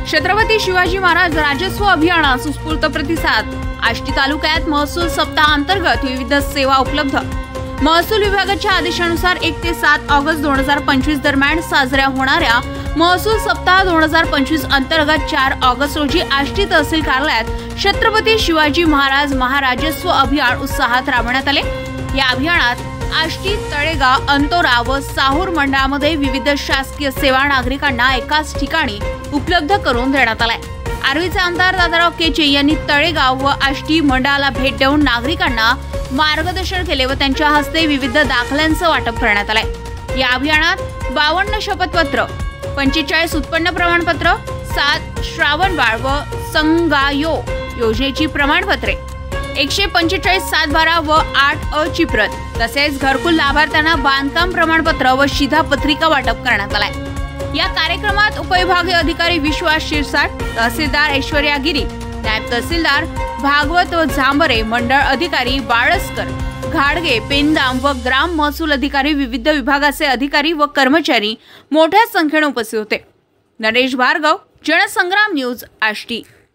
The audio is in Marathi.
छत्रपती शिवाजी महाराज राजस्व अभियानास उत्स्फूर्त प्रतिसाद। आष्टी तालुक्यात महसूल सप्ताह अंतर्गत विविध सेवा उपलब्ध। महसूल विभागाच्या आदेशानुसार 1 ते 7 ऑगस्ट 2025 दरम्यान साजऱ्या होणाऱ्या महसूल सप्ताह 2025 अंतर्गत 4 ऑगस्ट रोजी आष्टी तहसील कार्यालयात छत्रपती शिवाजी महाराज महाराजस्व अभियान उत्साहात राबवण्यात आले। या अभियानात आष्टी, तळेगाव, अंतोरा व साहूर मंडळामध्ये विविध शासकीय सेवा नागरिकांना एकाच ठिकाणी उपलब्ध करून देण्यात आल्या। आर्वीचे आमदार दादाराव केचे यांनी तळेगाव व आष्टी मंडळाला भेट देऊन नागरिकांना मार्गदर्शन केले व त्यांच्या हस्ते विविध दाखल्यांचं वाटप करण्यात आलंय। या अभियानात 52 शपथपत्र, 45 उत्पन्न प्रमाणपत्र, 7 श्रावणबाळ व संगायो योजनेची प्रमाणपत्रे, 145 712 व 8 अ ची प्रत तसेच घरकुल लाभार्थ्यांना बांधकाम प्रमाणपत्र व शिधापत्रिका वाटप करण्यात आलाय। या कार्यक्रमात उपविभागीय अधिकारी विश्वास शिरसाट, तहसीलदार ऐश्वर्या गिरी, नायब तहसीलदार भागवत व झांबरे, मंडळ अधिकारी बाळस्कर, घाडगे, पेंदाम व ग्राम महसूल अधिकारी, विविध विभागाचे अधिकारी व कर्मचारी मोठ्या संख्येने उपस्थित होते। नरेश भार्गव, जनसंग्राम न्यूज, आष्टी।